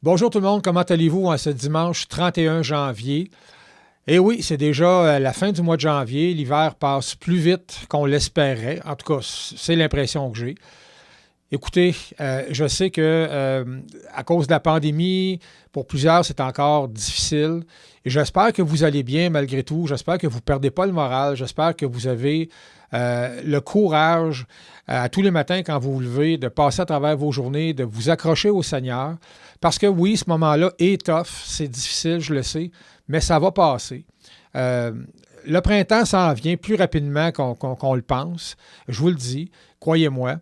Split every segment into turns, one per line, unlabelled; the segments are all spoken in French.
Bonjour tout le monde, comment allez-vous en ce dimanche 31 janvier? Eh oui, c'est déjà la fin du mois de janvier. L'hiver passe plus vite qu'on l'espérait. En tout cas, c'est l'impression que j'ai. Écoutez, je sais que à cause de la pandémie, pour plusieurs, c'est encore difficile. Et j'espère que vous allez bien malgré tout. J'espère que vous ne perdez pas le moral. J'espère que vous avez le courage à tous les matins quand vous vous levez de passer à travers vos journées, de vous accrocher au Seigneur. Parce que oui, ce moment-là est tough, c'est difficile, je le sais, mais ça va passer. Euh, le printemps s'en vient plus rapidement qu'on le pense. Je vous le dis, croyez-moi.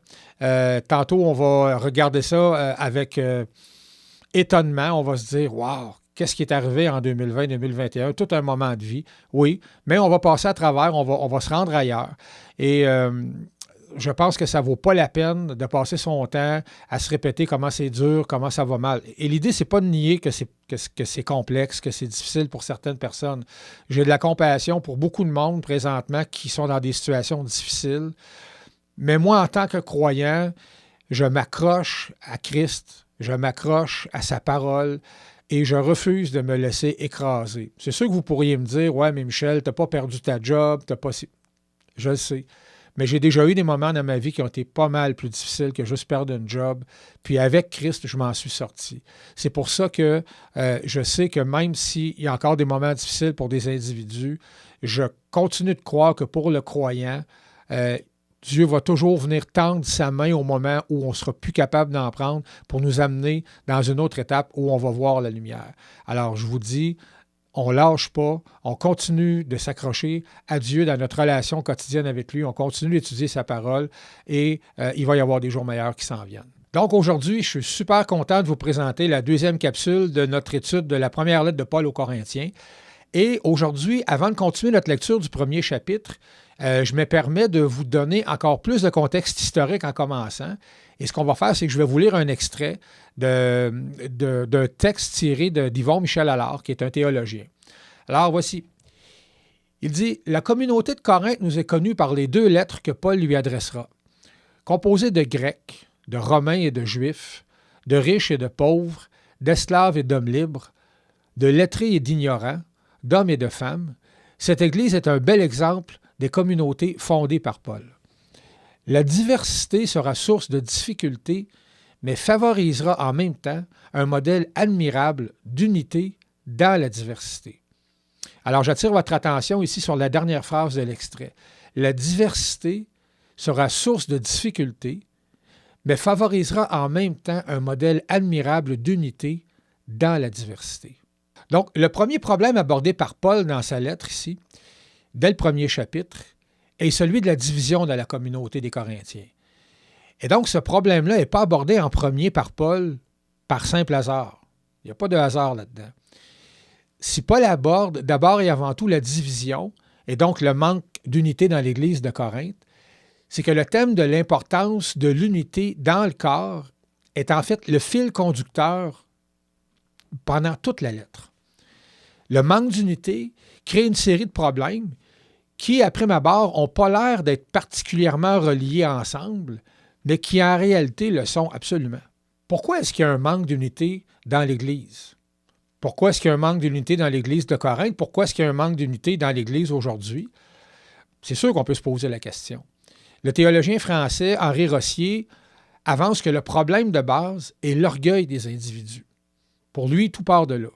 Tantôt, on va regarder ça avec étonnement. On va se dire, wow, qu'est-ce qui est arrivé en 2020-2021? Tout un moment de vie, oui, mais on va passer à travers, on va se rendre ailleurs. Et je pense que ça ne vaut pas la peine de passer son temps à se répéter comment c'est dur, comment ça va mal. Et l'idée, c'est pas de nier que c'est complexe, que c'est difficile pour certaines personnes. J'ai de la compassion pour beaucoup de monde présentement qui sont dans des situations difficiles. Mais moi, en tant que croyant, je m'accroche à Christ, je m'accroche à sa parole et je refuse de me laisser écraser. C'est sûr que vous pourriez me dire, ouais, mais Michel, t'as pas perdu ta job, t'as pas... Je le sais. Mais j'ai déjà eu des moments dans ma vie qui ont été pas mal plus difficiles que juste perdre une job. Puis avec Christ, je m'en suis sorti. C'est pour ça que je sais que même s'il y a encore des moments difficiles pour des individus, je continue de croire que pour le croyant, Dieu va toujours venir tendre sa main au moment où on ne sera plus capable d'en prendre pour nous amener dans une autre étape où on va voir la lumière. Alors, je vous dis, on ne lâche pas, on continue de s'accrocher à Dieu dans notre relation quotidienne avec lui, on continue d'étudier sa parole et il va y avoir des jours meilleurs qui s'en viennent. Donc aujourd'hui, je suis super content de vous présenter la deuxième capsule de notre étude de la première lettre de Paul aux Corinthiens. Et aujourd'hui, avant de continuer notre lecture du premier chapitre, je me permets de vous donner encore plus de contexte historique en commençant. Et ce qu'on va faire, c'est que je vais vous lire un extrait d'un texte tiré d'Yvon Michel Allard, qui est un théologien. Alors, voici. Il dit « La communauté de Corinthe nous est connue par les deux lettres que Paul lui adressera. Composée de Grecs, de Romains et de Juifs, de riches et de pauvres, d'esclaves et d'hommes libres, de lettrés et d'ignorants, d'hommes et de femmes, cette Église est un bel exemple des communautés fondées par Paul. La diversité sera source de difficultés, mais favorisera en même temps un modèle admirable d'unité dans la diversité. » Alors, j'attire votre attention ici sur la dernière phrase de l'extrait. La diversité sera source de difficultés, mais favorisera en même temps un modèle admirable d'unité dans la diversité. Donc, le premier problème abordé par Paul dans sa lettre ici, dès le premier chapitre, est celui de la division de la communauté des Corinthiens. Et donc, ce problème-là n'est pas abordé en premier par Paul par simple hasard. Il n'y a pas de hasard là-dedans. Si Paul aborde d'abord et avant tout la division, et donc le manque d'unité dans l'Église de Corinthe, c'est que le thème de l'importance de l'unité dans le corps est en fait le fil conducteur pendant toute la lettre. Le manque d'unité crée une série de problèmes qui, à prime abord, n'ont pas l'air d'être particulièrement reliés ensemble, mais qui en réalité le sont absolument. Pourquoi est-ce qu'il y a un manque d'unité dans l'Église? Pourquoi est-ce qu'il y a un manque d'unité dans l'Église de Corinthe? Pourquoi est-ce qu'il y a un manque d'unité dans l'Église aujourd'hui? C'est sûr qu'on peut se poser la question. Le théologien français Henri Rossier avance que le problème de base est l'orgueil des individus. Pour lui, tout part de là.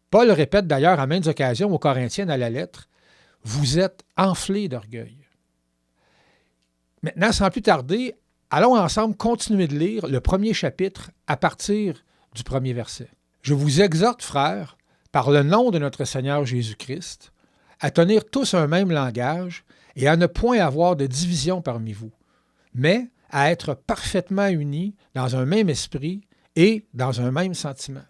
Paul répète d'ailleurs à maintes occasions aux Corinthiens à la lettre, « Vous êtes enflés d'orgueil ». Maintenant, sans plus tarder, allons ensemble continuer de lire le premier chapitre à partir du premier verset. « Je vous exhorte, frères, par le nom de notre Seigneur Jésus-Christ, à tenir tous un même langage et à ne point avoir de division parmi vous, mais à être parfaitement unis dans un même esprit et dans un même sentiment. »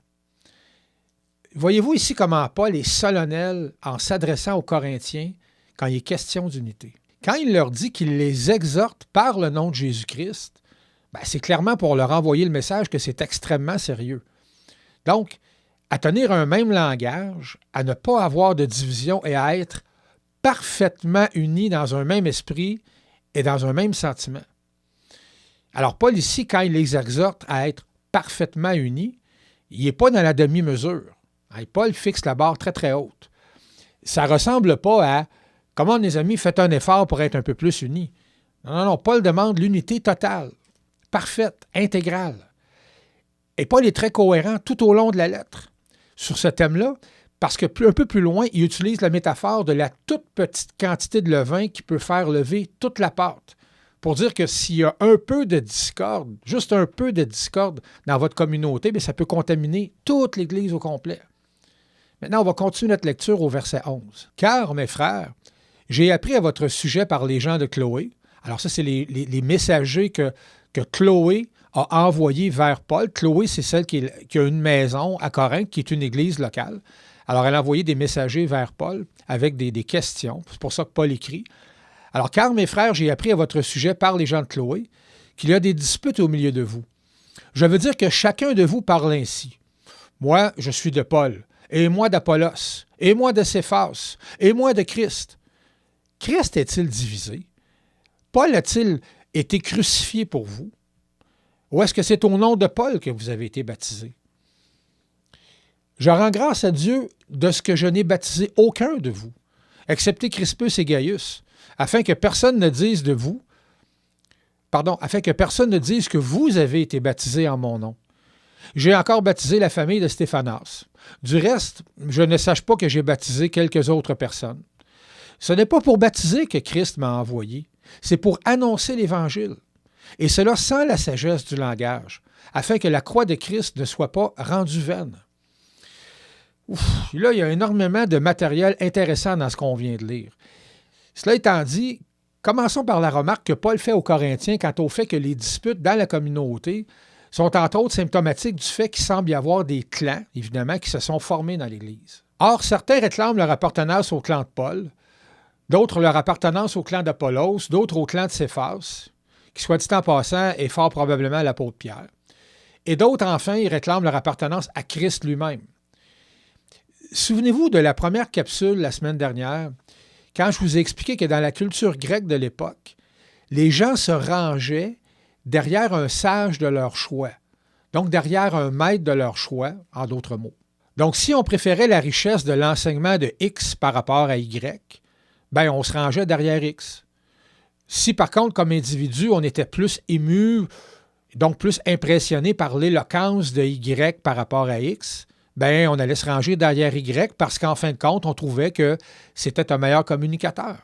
Voyez-vous ici comment Paul est solennel en s'adressant aux Corinthiens quand il est question d'unité. Quand il leur dit qu'il les exhorte par le nom de Jésus-Christ, c'est clairement pour leur envoyer le message que c'est extrêmement sérieux. Donc, à tenir un même langage, à ne pas avoir de division et à être parfaitement unis dans un même esprit et dans un même sentiment. Alors, Paul ici, quand il les exhorte à être parfaitement unis, il n'est pas dans la demi-mesure. Hein, Paul fixe la barre très, très haute. Ça ne ressemble pas à « Comment, mes amis, faites un effort pour être un peu plus unis? » Non, Paul demande l'unité totale, parfaite, intégrale. Et Paul est très cohérent tout au long de la lettre sur ce thème-là, parce que un peu plus loin, il utilise la métaphore de la toute petite quantité de levain qui peut faire lever toute la pâte. Pour dire que s'il y a un peu de discorde, juste un peu de discorde dans votre communauté, bien, ça peut contaminer toute l'Église au complet. Maintenant, on va continuer notre lecture au verset 11. « Car, mes frères, j'ai appris à votre sujet par les gens de Chloé. » Alors ça, c'est les messagers que Chloé a envoyés vers Paul. Chloé, c'est celle qui a une maison à Corinthe, qui est une église locale. Alors, elle a envoyé des messagers vers Paul avec des questions. C'est pour ça que Paul écrit. Alors, « Car, mes frères, j'ai appris à votre sujet par les gens de Chloé qu'il y a des disputes au milieu de vous. Je veux dire que chacun de vous parle ainsi. Moi, je suis de Paul, et moi d'Apollos, et moi de Céphas, et moi de Christ. Christ est-il divisé? Paul a-t-il été crucifié pour vous? Ou est-ce que c'est au nom de Paul que vous avez été baptisés? Je rends grâce à Dieu de ce que je n'ai baptisé aucun de vous, excepté Crispus et Gaius, afin que personne ne dise que vous avez été baptisés en mon nom. J'ai encore baptisé la famille de Stéphanas. Du reste, je ne sache pas que j'ai baptisé quelques autres personnes. Ce n'est pas pour baptiser que Christ m'a envoyé, c'est pour annoncer l'Évangile, et cela sans la sagesse du langage, afin que la croix de Christ ne soit pas rendue vaine. » Là, il y a énormément de matériel intéressant dans ce qu'on vient de lire. Cela étant dit, commençons par la remarque que Paul fait aux Corinthiens quant au fait que les disputes dans la communauté sont entre autres symptomatiques du fait qu'il semble y avoir des clans, évidemment, qui se sont formés dans l'Église. Or, certains réclament leur appartenance au clan de Paul, d'autres leur appartenance au clan d'Apollos, d'autres au clan de Céphas, qui, soit dit en passant, est fort probablement l'apôtre Pierre. Et d'autres, enfin, ils réclament leur appartenance à Christ lui-même. Souvenez-vous de la première capsule la semaine dernière, quand je vous ai expliqué que dans la culture grecque de l'époque, les gens se rangeaient derrière un sage de leur choix, donc derrière un maître de leur choix, en d'autres mots. Donc, si on préférait la richesse de l'enseignement de X par rapport à Y, bien, on se rangeait derrière X. Si, par contre, comme individu, on était plus ému, donc plus impressionné par l'éloquence de Y par rapport à X, bien, on allait se ranger derrière Y parce qu'en fin de compte, on trouvait que c'était un meilleur communicateur.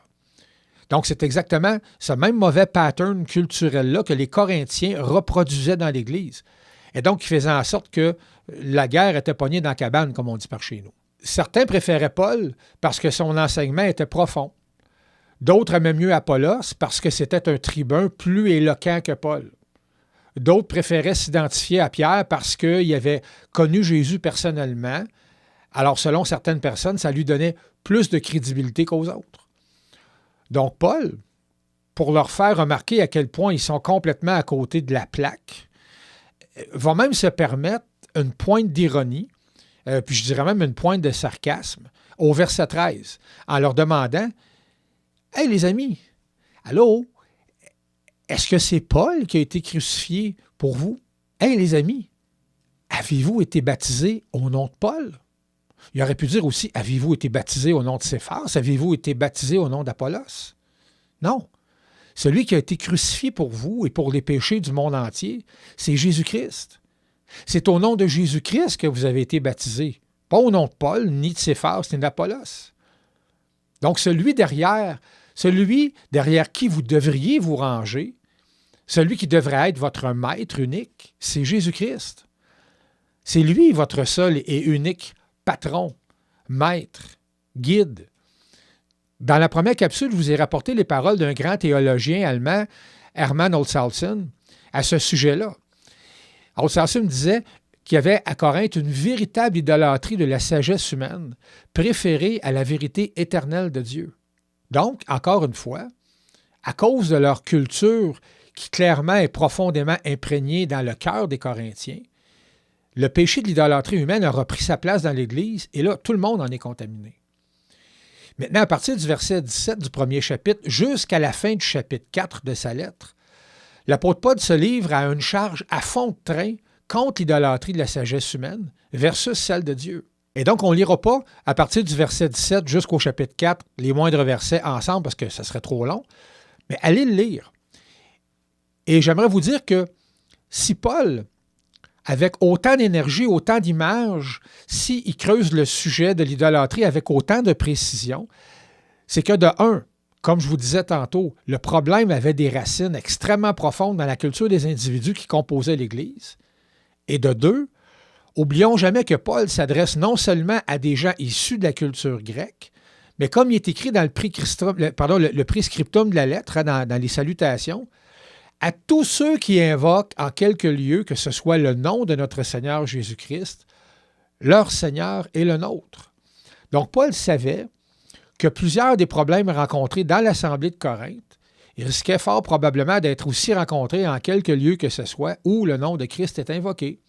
Donc, c'est exactement ce même mauvais pattern culturel-là que les Corinthiens reproduisaient dans l'Église. Et donc, qui faisait en sorte que la guerre était pognée dans la cabane, comme on dit par chez nous. Certains préféraient Paul parce que son enseignement était profond. D'autres aimaient mieux Apollos parce que c'était un tribun plus éloquent que Paul. D'autres préféraient s'identifier à Pierre parce qu'il avait connu Jésus personnellement. Alors, selon certaines personnes, ça lui donnait plus de crédibilité qu'aux autres. Donc, Paul, pour leur faire remarquer à quel point ils sont complètement à côté de la plaque, va même se permettre une pointe d'ironie, puis je dirais même une pointe de sarcasme, au verset 13, en leur demandant « Hey les amis, allô? Est-ce que c'est Paul qui a été crucifié pour vous? Hey les amis, avez-vous été baptisés au nom de Paul? » Il aurait pu dire aussi, avez-vous été baptisés au nom de Céphas? Avez-vous été baptisés au nom d'Apollos? Non. Celui qui a été crucifié pour vous et pour les péchés du monde entier, c'est Jésus-Christ. C'est au nom de Jésus-Christ que vous avez été baptisés, pas au nom de Paul, ni de Céphas, ni d'Apollos. Donc celui derrière qui vous devriez vous ranger, celui qui devrait être votre maître unique, c'est Jésus-Christ. C'est lui votre seul et unique patron, maître, guide. Dans la première capsule, je vous ai rapporté les paroles d'un grand théologien allemand, Hermann Olshausen, à ce sujet-là. Olshausen disait qu'il y avait à Corinthe une véritable idolâtrie de la sagesse humaine, préférée à la vérité éternelle de Dieu. Donc, encore une fois, à cause de leur culture qui clairement est profondément imprégnée dans le cœur des Corinthiens, le péché de l'idolâtrie humaine a repris sa place dans l'Église et là, tout le monde en est contaminé. Maintenant, à partir du verset 17 du premier chapitre jusqu'à la fin du chapitre 4 de sa lettre, l'apôtre Paul se livre à une charge à fond de train contre l'idolâtrie de la sagesse humaine versus celle de Dieu. Et donc, on ne lira pas à partir du verset 17 jusqu'au chapitre 4 les moindres versets ensemble parce que ça serait trop long, mais allez le lire. Et j'aimerais vous dire que si Paul, avec autant d'énergie, autant d'images, s'il creuse le sujet de l'idolâtrie avec autant de précision, c'est que de un, comme je vous disais tantôt, le problème avait des racines extrêmement profondes dans la culture des individus qui composaient l'Église. Et de deux, oublions jamais que Paul s'adresse non seulement à des gens issus de la culture grecque, mais comme il est écrit dans le prescriptum de la lettre, hein, dans les salutations, à tous ceux qui invoquent en quelque lieu que ce soit le nom de notre Seigneur Jésus-Christ, leur Seigneur est le nôtre. Donc Paul savait que plusieurs des problèmes rencontrés dans l'Assemblée de Corinthe risquaient fort probablement d'être aussi rencontrés en quelque lieu que ce soit où le nom de Christ est invoqué.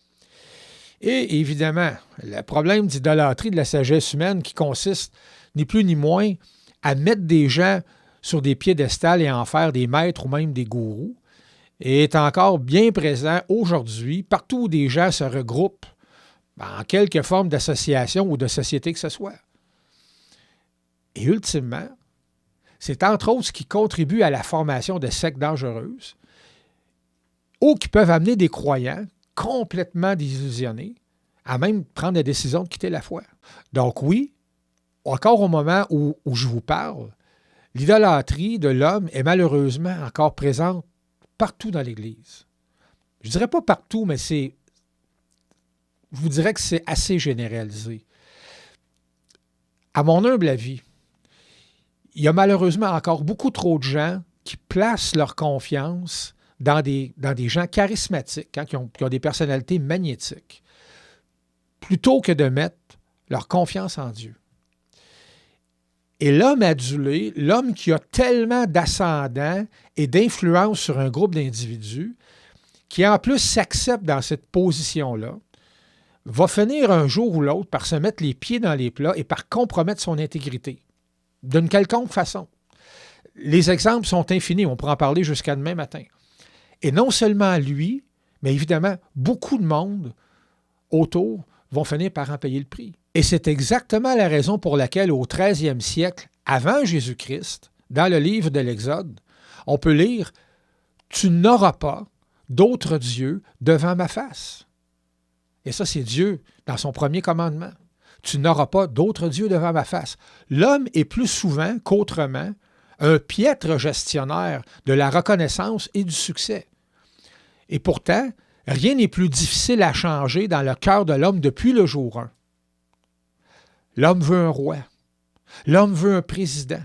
Et évidemment, le problème d'idolâtrie de la sagesse humaine qui consiste ni plus ni moins à mettre des gens sur des piédestals et en faire des maîtres ou même des gourous est encore bien présent aujourd'hui partout où des gens se regroupent en quelque forme d'association ou de société que ce soit. Et ultimement, c'est entre autres ce qui contribue à la formation de sectes dangereuses ou qui peuvent amener des croyants complètement désillusionnés à même prendre la décision de quitter la foi. Donc oui, encore au moment où je vous parle, l'idolâtrie de l'homme est malheureusement encore présente partout dans l'Église. Je ne dirais pas partout, mais je vous dirais que c'est assez généralisé. À mon humble avis, il y a malheureusement encore beaucoup trop de gens qui placent leur confiance dans des gens charismatiques, hein, qui ont des personnalités magnétiques, plutôt que de mettre leur confiance en Dieu. Et l'homme adulé, l'homme qui a tellement d'ascendant et d'influence sur un groupe d'individus, qui en plus s'accepte dans cette position-là, va finir un jour ou l'autre par se mettre les pieds dans les plats et par compromettre son intégrité, d'une quelconque façon. Les exemples sont infinis, on pourra en parler jusqu'à demain matin. Et non seulement lui, mais évidemment, beaucoup de monde autour vont finir par en payer le prix. Et c'est exactement la raison pour laquelle au 13e siècle, avant Jésus-Christ, dans le livre de l'Exode, on peut lire « Tu n'auras pas d'autre Dieu devant ma face ». Et ça, c'est Dieu dans son premier commandement. « Tu n'auras pas d'autre Dieu devant ma face ». L'homme est plus souvent qu'autrement un piètre gestionnaire de la reconnaissance et du succès. Et pourtant, rien n'est plus difficile à changer dans le cœur de l'homme depuis le jour 1. L'homme veut un roi. L'homme veut un président.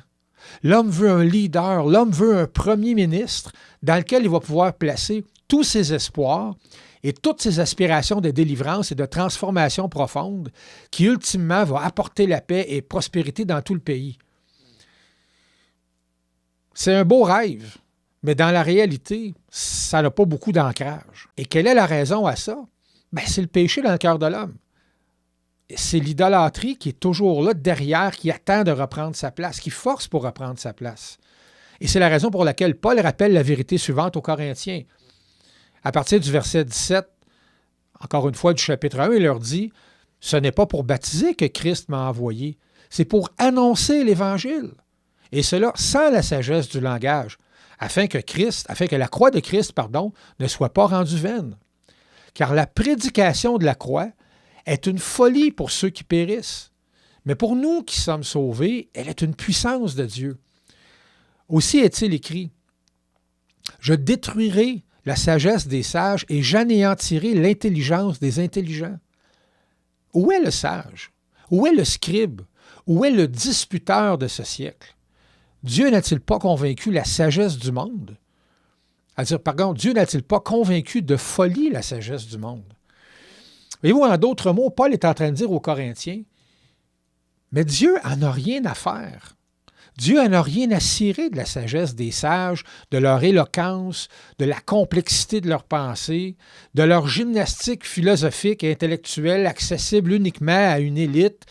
L'homme veut un leader. L'homme veut un premier ministre dans lequel il va pouvoir placer tous ses espoirs et toutes ses aspirations de délivrance et de transformation profonde qui, ultimement, va apporter la paix et prospérité dans tout le pays. C'est un beau rêve, mais dans la réalité, ça n'a pas beaucoup d'ancrage. Et quelle est la raison à ça? Ben, c'est le péché dans le cœur de l'homme. C'est l'idolâtrie qui est toujours là derrière, qui attend de reprendre sa place, qui force pour reprendre sa place. Et c'est la raison pour laquelle Paul rappelle la vérité suivante aux Corinthiens. À partir du verset 17, encore une fois du chapitre 1, il leur dit « Ce n'est pas pour baptiser que Christ m'a envoyé, c'est pour annoncer l'Évangile. Et cela sans la sagesse du langage, afin que la croix de Christ, ne soit pas rendue vaine. Car la prédication de la croix est une folie pour ceux qui périssent. Mais pour nous qui sommes sauvés, elle est une puissance de Dieu. Aussi est-il écrit, « Je détruirai la sagesse des sages et j'anéantirai l'intelligence des intelligents. » Où est le sage? Où est le scribe? Où est le disputeur de ce siècle? Dieu n'a-t-il pas convaincu la sagesse du monde? Dieu n'a-t-il pas convaincu de folie la sagesse du monde? Voyez-vous, en d'autres mots, Paul est en train de dire aux Corinthiens, mais Dieu en a rien à faire. Dieu en a rien à cirer de la sagesse des sages, de leur éloquence, de la complexité de leur pensée, de leur gymnastique philosophique et intellectuelle accessible uniquement à une élite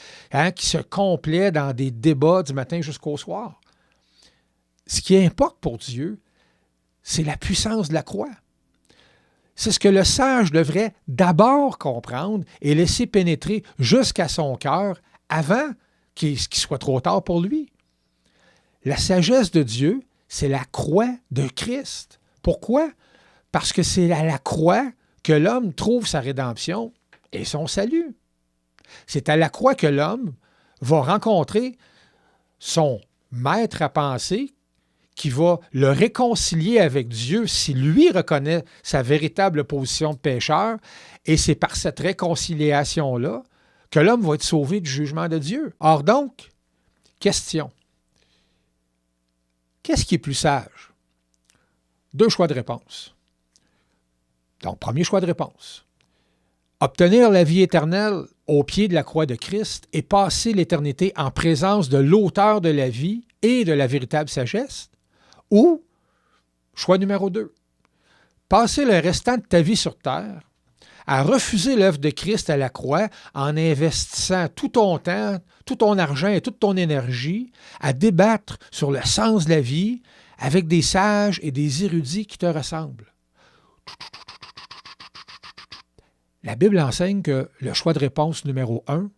qui se complaît dans des débats du matin jusqu'au soir. Ce qui importe pour Dieu, c'est la puissance de la croix. C'est ce que le sage devrait d'abord comprendre et laisser pénétrer jusqu'à son cœur avant qu'il soit trop tard pour lui. La sagesse de Dieu, c'est la croix de Christ. Pourquoi? Parce que c'est à la croix que l'homme trouve sa rédemption et son salut. C'est à la croix que l'homme va rencontrer son maître à penser qui va le réconcilier avec Dieu si lui reconnaît sa véritable position de pécheur. Et c'est par cette réconciliation-là que l'homme va être sauvé du jugement de Dieu. Or donc, question. Qu'est-ce qui est plus sage? 2 choix de réponse. Donc, premier choix de réponse. Obtenir la vie éternelle au pied de la croix de Christ et passer l'éternité en présence de l'auteur de la vie et de la véritable sagesse. Ou, choix numéro 2, passer le restant de ta vie sur terre à refuser l'œuvre de Christ à la croix en investissant tout ton temps, tout ton argent et toute ton énergie à débattre sur le sens de la vie avec des sages et des érudits qui te ressemblent. La Bible enseigne que le choix de réponse numéro 1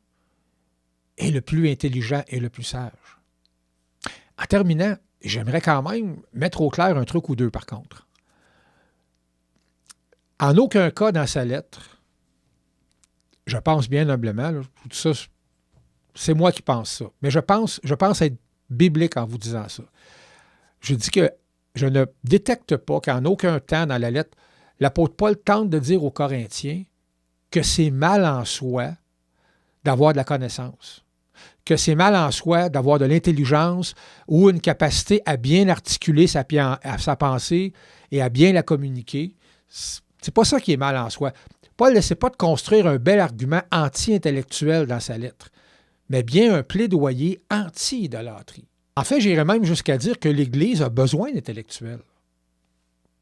est le plus intelligent et le plus sage. En terminant, j'aimerais quand même mettre au clair un truc ou deux par contre. En aucun cas dans sa lettre, je pense bien humblement, là, tout ça, c'est moi qui pense ça, mais je pense être biblique en vous disant ça. Je dis que je ne détecte pas qu'en aucun temps dans la lettre, l'apôtre Paul tente de dire aux Corinthiens que c'est mal en soi d'avoir de la connaissance, que c'est mal en soi d'avoir de l'intelligence ou une capacité à bien articuler sa pensée et à bien la communiquer. C'est pas ça qui est mal en soi. Paul n'essaie pas de construire un bel argument anti-intellectuel dans sa lettre, mais bien un plaidoyer anti-idolâtrie. En fait, j'irais même jusqu'à dire que l'Église a besoin d'intellectuels.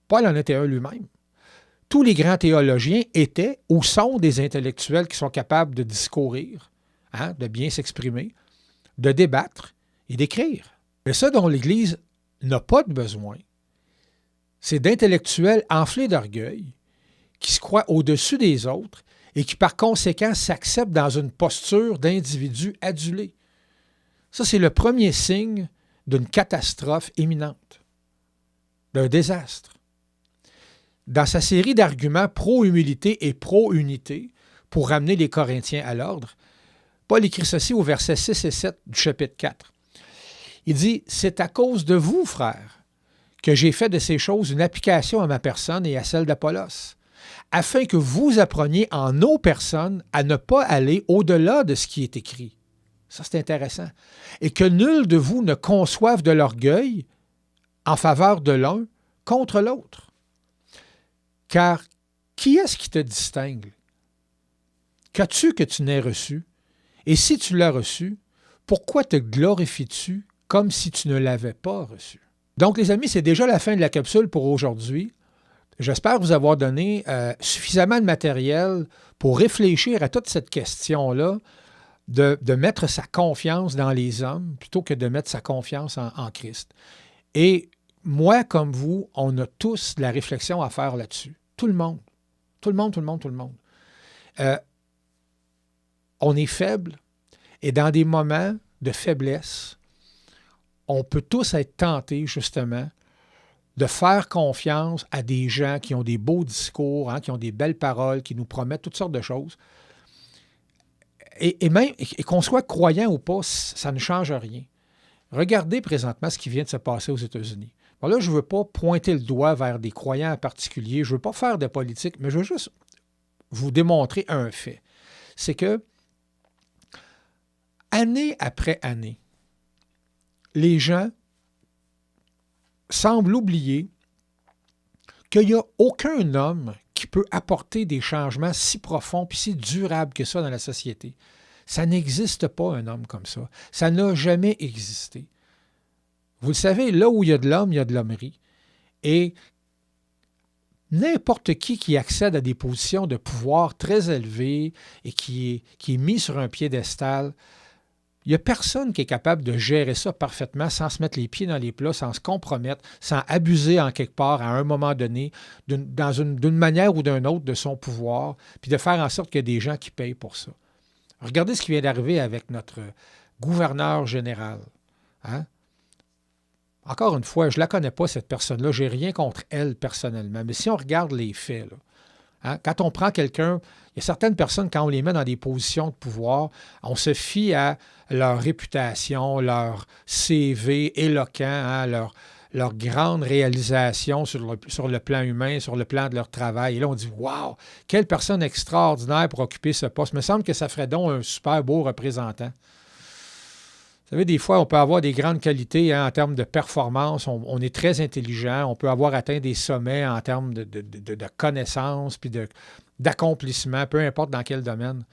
Paul en était un lui-même. Tous les grands théologiens étaient ou sont des intellectuels qui sont capables de discourir, de bien s'exprimer, de débattre et d'écrire. Mais ça dont l'Église n'a pas de besoin, c'est d'intellectuels enflés d'orgueil qui se croient au-dessus des autres et qui par conséquent s'acceptent dans une posture d'individu adulé. Ça, c'est le premier signe d'une catastrophe imminente, d'un désastre. Dans sa série d'arguments pro-humilité et pro-unité pour ramener les Corinthiens à l'ordre, Paul écrit ceci au verset 6 et 7 du chapitre 4. Il dit « C'est à cause de vous, frères, que j'ai fait de ces choses une application à ma personne et à celle d'Apollos, afin que vous appreniez en nos personnes à ne pas aller au-delà de ce qui est écrit. » Ça, c'est intéressant. « Et que nul de vous ne conçoive de l'orgueil en faveur de l'un contre l'autre. Car qui est-ce qui te distingue? Qu'as-tu que tu n'aies reçu? Et si tu l'as reçu, pourquoi te glorifies-tu comme si tu ne l'avais pas reçu? » Donc, les amis, c'est déjà la fin de la capsule pour aujourd'hui. J'espère vous avoir donné suffisamment de matériel pour réfléchir à toute cette question-là, de mettre sa confiance dans les hommes plutôt que de mettre sa confiance en Christ. Et moi, comme vous, on a tous de la réflexion à faire là-dessus. Tout le monde. Tout le monde, tout le monde, tout le monde. On est faible et dans des moments de faiblesse, on peut tous être tentés, justement, de faire confiance à des gens qui ont des beaux discours, qui ont des belles paroles, qui nous promettent toutes sortes de choses. Et même, et qu'on soit croyant ou pas, ça ne change rien. Regardez présentement ce qui vient de se passer aux États-Unis. Bon, là, je ne veux pas pointer le doigt vers des croyants en particulier, je ne veux pas faire de politique, mais je veux juste vous démontrer un fait. C'est que, année après année, les gens semblent oublier qu'il n'y a aucun homme qui peut apporter des changements si profonds et si durables que ça dans la société. Ça n'existe pas un homme comme ça. Ça n'a jamais existé. Vous le savez, là où il y a de l'homme, il y a de l'hommerie. Et n'importe qui accède à des positions de pouvoir très élevées et qui est mis sur un piédestal, Il n'y a personne qui est capable de gérer ça parfaitement sans se mettre les pieds dans les plats, sans se compromettre, sans abuser en quelque part à un moment donné, d'une manière ou d'une autre de son pouvoir, puis de faire en sorte qu'il y a des gens qui payent pour ça. Regardez ce qui vient d'arriver avec notre gouverneur général. Hein? Encore une fois, je ne la connais pas, cette personne-là. Je n'ai rien contre elle personnellement. Mais si on regarde les faits, là, hein, quand on prend quelqu'un, il y a certaines personnes, quand on les met dans des positions de pouvoir, on se fie à leur réputation, leur CV éloquent, hein, leur grande réalisation sur le plan humain, sur le plan de leur travail. Et là, on dit « Wow! Quelle personne extraordinaire pour occuper ce poste! » Il me semble que ça ferait donc un super beau représentant. Vous savez, des fois, on peut avoir des grandes qualités hein, en termes de performance. On est très intelligent. On peut avoir atteint des sommets en termes de connaissances puis d'accomplissement, peu importe dans quel domaine.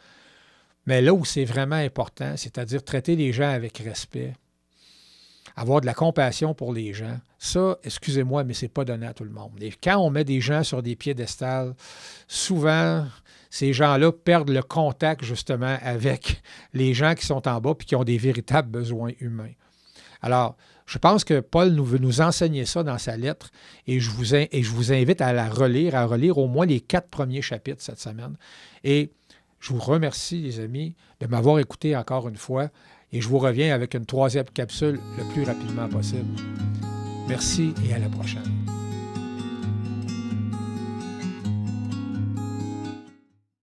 Mais là où c'est vraiment important, c'est-à-dire traiter les gens avec respect, avoir de la compassion pour les gens, ça, excusez-moi, mais ce n'est pas donné à tout le monde. Et quand on met des gens sur des piédestals, souvent, ces gens-là perdent le contact justement avec les gens qui sont en bas et qui ont des véritables besoins humains. Alors, je pense que Paul veut nous enseigner ça dans sa lettre et je vous invite à la relire, à relire au moins les 4 premiers chapitres cette semaine. Et je vous remercie, les amis, de m'avoir écouté encore une fois et je vous reviens avec une 3e capsule le plus rapidement possible. Merci et à la prochaine.